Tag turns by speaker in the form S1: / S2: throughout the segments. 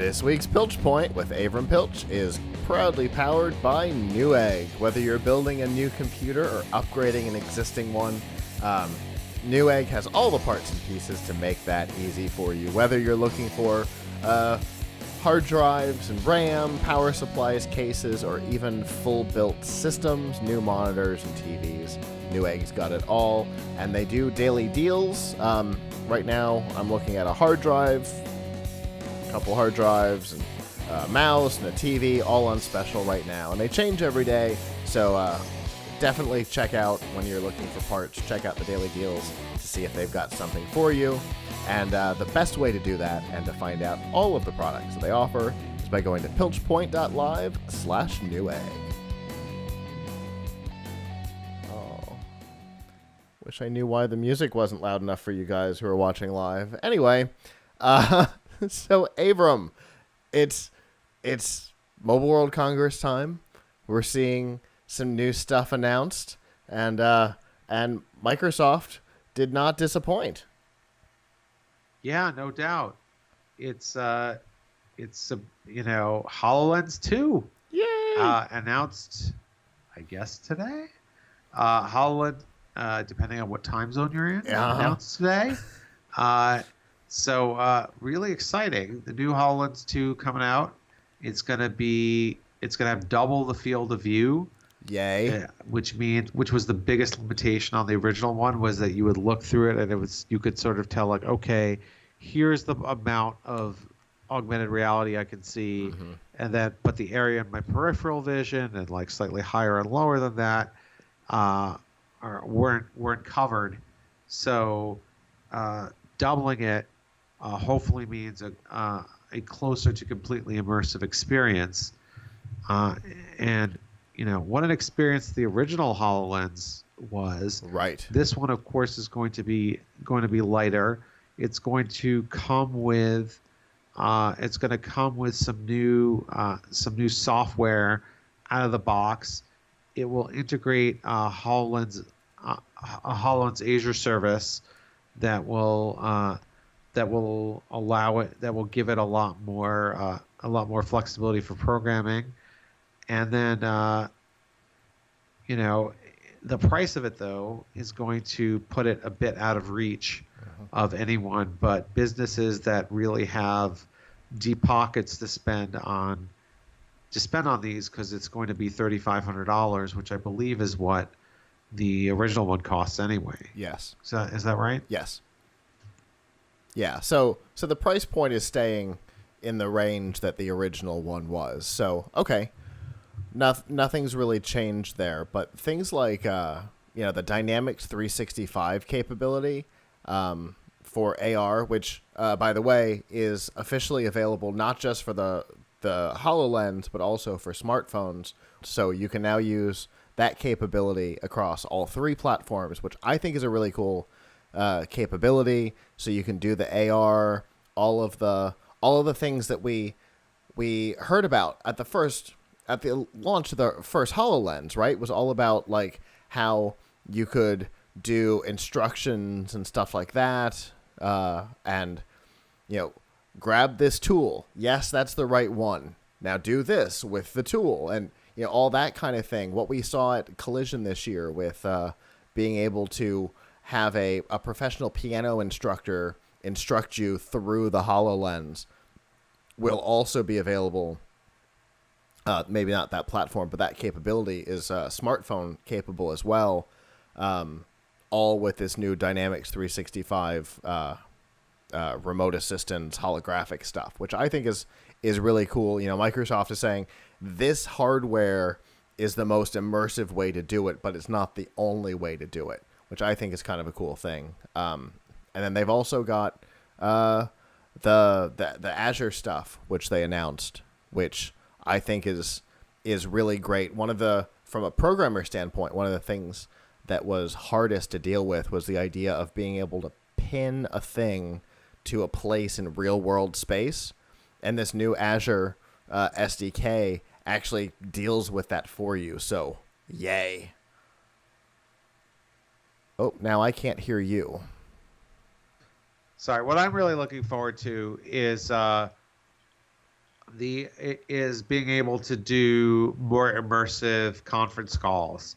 S1: This week's Piltch Point with Avram Piltch is proudly powered by Newegg. Whether you're building a new computer or upgrading an existing one, Newegg has all the parts and pieces to make that easy for you. Whether you're looking for hard drives and RAM, power supplies, cases, or even full-built systems, new monitors and TVs, Newegg's got it all, and they do daily deals. Right now, I'm looking at a hard drive, a couple hard drives, and a mouse and a TV, all on special right now, and they change every day, so definitely check out when you're looking for parts. Check out the daily deals to see if they've got something for you. And the best way to do that and to find out all of the products that they offer is by going to pilchpoint.live/Newegg. Oh, wish I knew why the music wasn't loud enough for you guys who are watching live. Anyway, so Avram, it's Mobile World Congress time. We're seeing some new stuff announced, and Microsoft did not disappoint.
S2: Yeah, no doubt. It's HoloLens 2.
S1: Yay!
S2: Announced, I guess today. HoloLens, depending on what time zone you're in, announced today. So really exciting. The new HoloLens 2 coming out. It's gonna have double the field of view.
S1: Yay!
S2: Which was the biggest limitation on the original one, was that you would look through it and you could sort of tell, like, okay, here's the amount of augmented reality I can see, but the area in my peripheral vision and like slightly higher and lower than that weren't covered. So doubling it hopefully means a closer to completely immersive experience. And what an experience the original HoloLens was.
S1: Right.
S2: This one, of course, is going to be lighter. It's going to come with some new software out of the box. It will integrate a HoloLens Azure service that will give it a lot more flexibility for programming. And then, the price of it, though, is going to put it a bit out of reach of anyone but businesses that really have deep pockets to spend on these, because it's going to be $3,500, which I believe is what the original one costs anyway.
S1: Yes.
S2: Is that right?
S1: Yes. Yeah. So the price point is staying in the range that the original one was. So okay. Nothing's really changed there, but things like the Dynamics 365 capability for AR, which by the way is officially available not just for the HoloLens but also for smartphones. So you can now use that capability across all three platforms, which I think is a really cool capability. So you can do the AR, all of the things that we heard about at the launch of the first HoloLens, right? Was all about like how you could do instructions and stuff like that, and grab this tool. Yes, that's the right one. Now do this with the tool, and all that kind of thing. What we saw at Collision this year with being able to have a professional piano instructor instruct you through the HoloLens will also be available. Maybe not that platform, but that capability is smartphone capable as well, all with this new Dynamics 365 remote assistance holographic stuff, which I think is really cool. Microsoft is saying this hardware is the most immersive way to do it, but it's not the only way to do it, which I think is kind of a cool thing. And then they've also got the Azure stuff, which they announced, which I think is really great. From a programmer standpoint, one of the things that was hardest to deal with was the idea of being able to pin a thing to a place in real world space. And this new Azure SDK actually deals with that for you. So yay. Oh, now I can't hear you.
S2: Sorry. What I'm really looking forward to is is being able to do more immersive conference calls.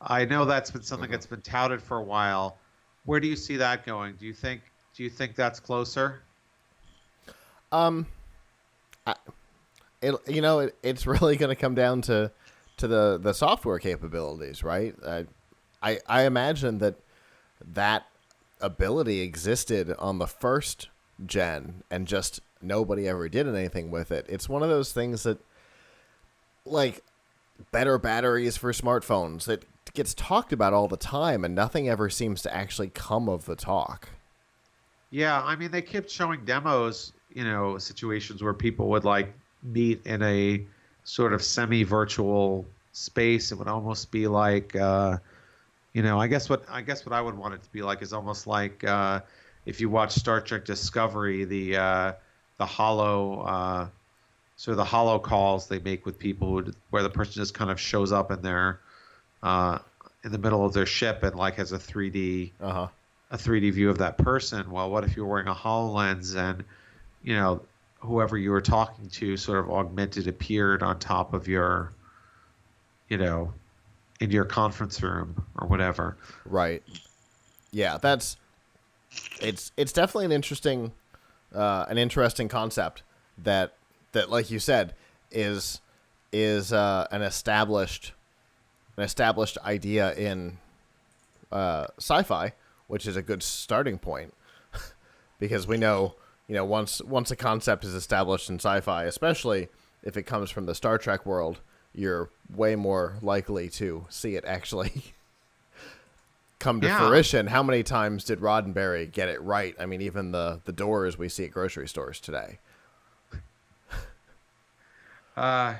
S2: I know that's been something
S1: Mhm.
S2: that's been touted for a while. Where do you see that going? Do you think that's closer?
S1: Um, I, it's really going to come down to the software capabilities, right? I imagine that ability existed on the first gen, and just nobody ever did anything with it. It's one of those things that, like, better batteries for smartphones, that gets talked about all the time, and nothing ever seems to actually come of the talk.
S2: Yeah, I mean they kept showing demos, situations where people would like meet in a sort of semi-virtual space. It would almost be like I guess what I would want it to be like is almost like if you watch Star Trek Discovery, the hollow sort of the hollow calls they make with people where the person just kind of shows up uh, in the middle of their ship and like has
S1: Uh huh.
S2: a 3D view of that person. Well, what if you were wearing a HoloLens and you know whoever you were talking to sort of augmented appeared on top of your you know in your conference room or whatever.
S1: Right. Yeah, it's definitely an interesting concept that, like you said, is an established idea in sci-fi, which is a good starting point, because we know, once a concept is established in sci-fi, especially if it comes from the Star Trek world, you're way more likely to see it actually come to
S2: Yeah.
S1: fruition. How many times did Roddenberry get it right? I mean, even the doors we see at grocery stores today.
S2: Uh,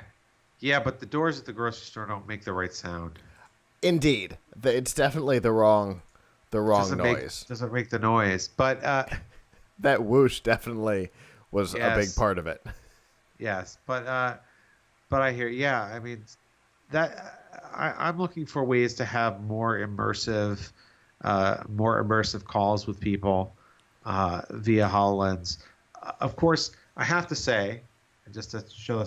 S2: yeah, but the doors at the grocery store don't make the right sound.
S1: Indeed, it's definitely the wrong
S2: Doesn't make
S1: noise.
S2: doesn't make the noise. But
S1: That whoosh definitely was a big
S2: yes,
S1: part of it.
S2: yes. But I hear. Yeah, I mean that I'm looking for ways to have more immersive calls with people via HoloLens. Of course, I have to say, and just to show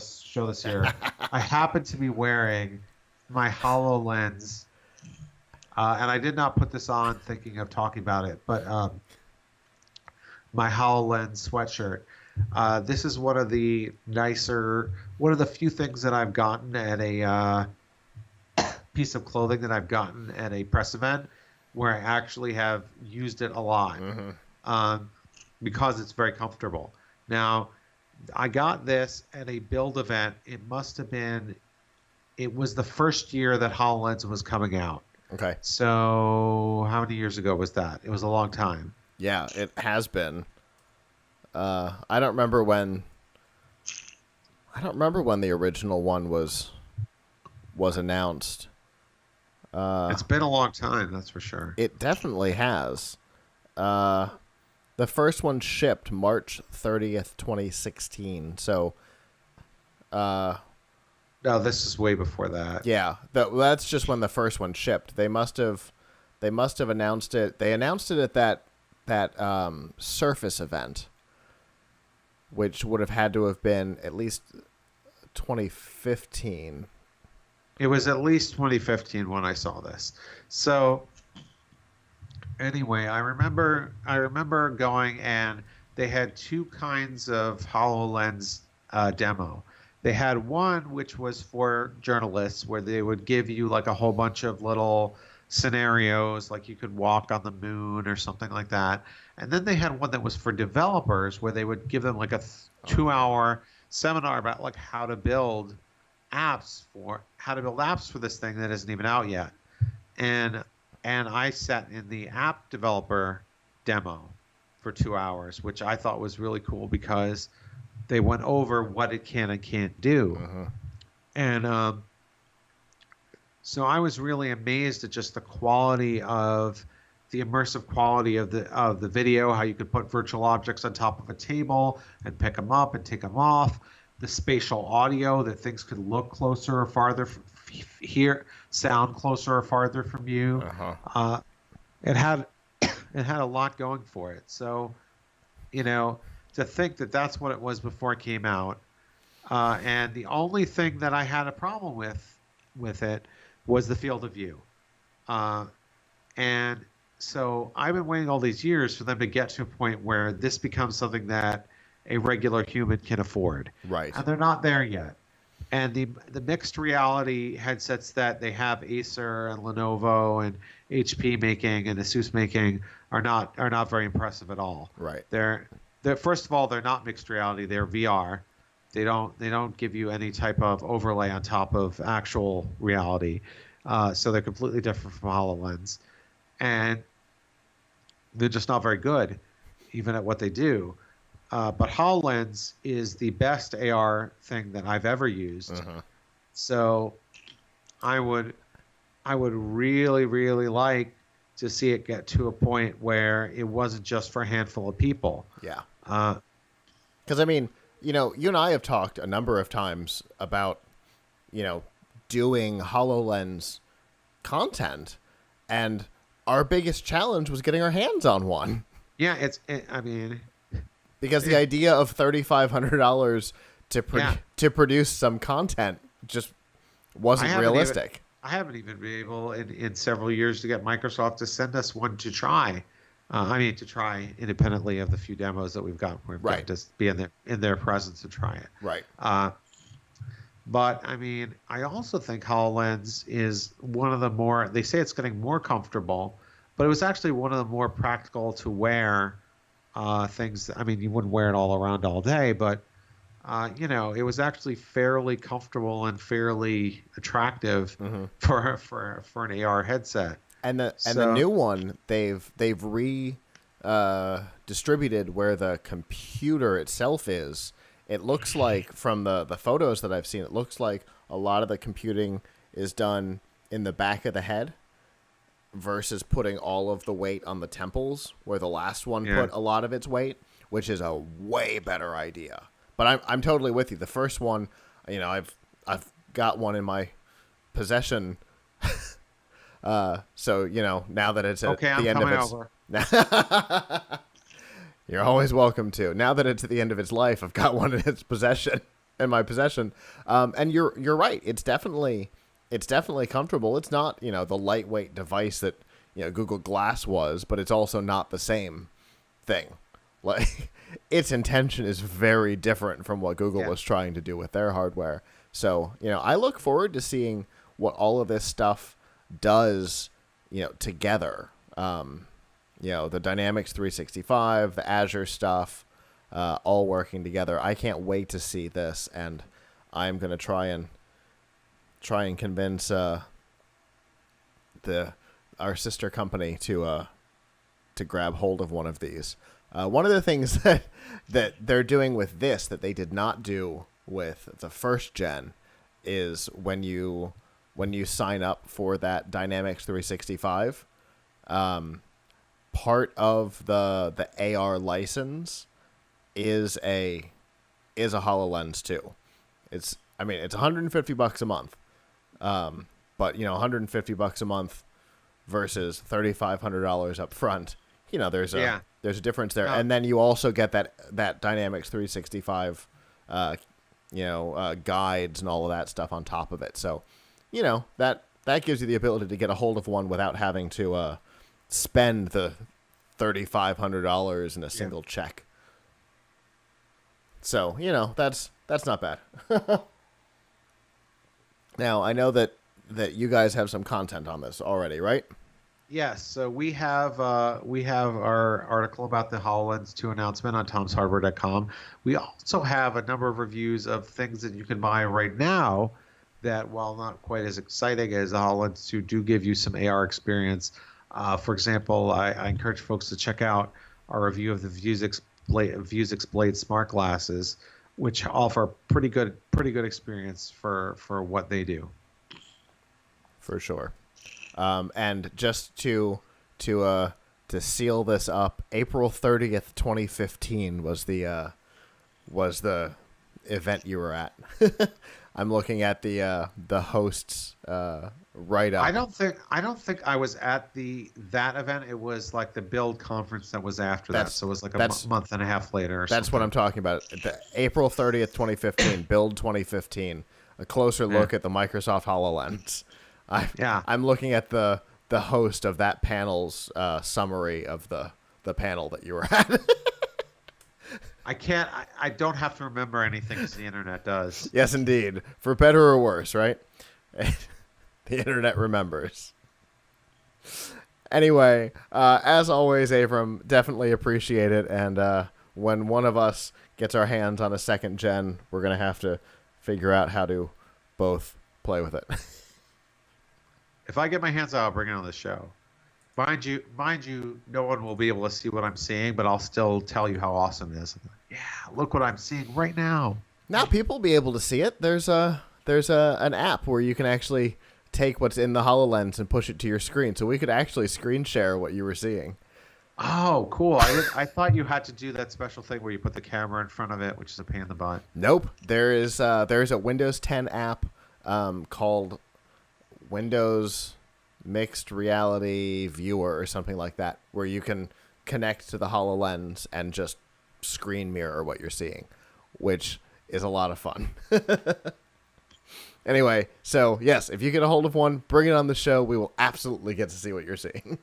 S2: this here, I happen to be wearing my HoloLens, and I did not put this on thinking of talking about it, but my HoloLens sweatshirt. This is one of the few things that I've gotten at a piece of clothing that I've gotten at a press event where I actually have used it a lot
S1: Hmm.
S2: um, because it's very comfortable. Now, I got this at a build event. It was the first year that HoloLens was coming out.
S1: Okay.
S2: So, how many years ago was that? It was a long time.
S1: Yeah, it has been. I don't remember when. I don't remember when the original one was announced.
S2: It's been a long time, that's for sure.
S1: It definitely has. Uh, the first one shipped March 30th, 2016. So, uh,
S2: No, this is way before that.
S1: yeah, that's just when the first one shipped. They must have announced it. They announced it at that Surface event, which would have had to have been at least 2015.
S2: It was at least 2015 when I saw this. So anyway, I remember going and they had two kinds of HoloLens demo. They had one which was for journalists where they would give you like a whole bunch of little scenarios, like you could walk on the moon or something like that. And then they had one that was for developers where they would give them like a
S1: Oh.
S2: 2 hour seminar about like how to build apps for this thing that isn't even out yet. And I sat in the app developer demo for 2 hours, which I thought was really cool because they went over what it can and can't do.
S1: Hmm.
S2: And so I was really amazed at just the immersive quality of the video, how you could put virtual objects on top of a table and pick them up and take them off, the spatial audio that things could look closer or farther, hear sound closer or farther from you.
S1: Uh huh.
S2: Uh, it had it had a lot going for it. So, you know, to think that that's what it was before it came out, And the only thing that I had a problem with it was the field of view. And so I've been waiting all these years for them to get to a point where this becomes something that a regular human can afford.
S1: Right.
S2: And they're not there yet. And the mixed reality headsets that they have Acer and Lenovo and HP making and Asus making are not very impressive at all.
S1: Right.
S2: They're first of all, they're not mixed reality, they're VR. They don't give you any type of overlay on top of actual reality. So they're completely different from HoloLens. And they're just not very good, even at what they do. But HoloLens is the best AR thing that I've ever used.
S1: Uh-huh.
S2: So I would really, really like to see it get to a point where it wasn't just for a handful of people.
S1: Yeah. Because, I mean, you and I have talked a number of times about, doing HoloLens content, and our biggest challenge was getting our hands on one.
S2: Yeah,
S1: because the idea of $3,500 to produce some content just wasn't realistic.
S2: I haven't even been able in several years to get Microsoft to send us one to try. To try independently of the few demos that we've got. We've got to be in their presence to try it.
S1: Right.
S2: But I also think HoloLens is one of the more. They say it's getting more comfortable, but it was actually one of the more practical to wear things. You wouldn't wear it all around all day, but it was actually fairly comfortable and fairly attractive for an AR headset.
S1: And the new one, they've distributed where the computer itself is. It looks like, from the photos that I've seen, it looks like a lot of the computing is done in the back of the head versus putting all of the weight on the temples, where the last one put a lot of its weight, which is a way better idea. But I'm totally with you. The first one, I've got one in my possession. So now that it's at the end of its, you're always welcome to. Now that it's at the end of its life, I've got one in my possession. And you're right. It's definitely comfortable. It's not the lightweight device that Google Glass was, but it's also not the same thing. Like, its intention is very different from what Google was trying to do with their hardware. So I look forward to seeing what all of this stuff does, together. The Dynamics 365, the Azure stuff, all working together. I can't wait to see this, and I'm going to try and convince our sister company to grab hold of one of these. One of the things that they're doing with this that they did not do with the first gen is when you sign up for that Dynamics 365, part of the AR license is a HoloLens too. It's $150 a month. But $150 a month versus $3,500 up front. There's a difference there. And then you also get that Dynamics 365 guides and all of that stuff on top of it. So that gives you the ability to get a hold of one without having to spend the $3,500 in a single check. So that's not bad. Now I know that you guys have some content on this already, right?
S2: Yes. So we have our article about the HoloLens 2 announcement on tomshardware.com. We also have a number of reviews of things that you can buy right now that, while not quite as exciting as the HoloLens 2, do give you some AR experience. For example, I encourage folks to check out our review of the Vuzix Blade smart glasses, which offer pretty good experience for what they do.
S1: For sure. And just to seal this up, April 30th, 2015 was the event you were at. I'm looking at the host's right up.
S2: I don't think I was at that event. It was like the Build conference that was after that. So it was like a month and a half later.
S1: That's what I'm talking about. April 30th, 2015, Build 2015. A closer look at the Microsoft HoloLens. I'm looking at the host of that panel's summary of the panel that you were at.
S2: I don't have to remember anything because the internet does.
S1: Yes, indeed. For better or worse, right? The internet remembers. Anyway, as always, Avram, definitely appreciate it. And when one of us gets our hands on a second gen, we're going to have to figure out how to both play with it.
S2: If I get my hands on it, I'll bring it on the show. Mind you, no one will be able to see what I'm seeing, but I'll still tell you how awesome it is. Yeah, look what I'm seeing right now.
S1: Now people will be able to see it. There's an app where you can actually take what's in the HoloLens and push it to your screen. So we could actually screen share what you were seeing.
S2: Oh, cool. I thought you had to do that special thing where you put the camera in front of it, which is a pain in the butt.
S1: Nope. There's a Windows 10 app called Windows Mixed Reality Viewer or something like that, where you can connect to the HoloLens and just screen mirror what you're seeing, which is a lot of fun. Anyway, so yes, if you get a hold of one, bring it on the show. We will absolutely get to see what you're seeing.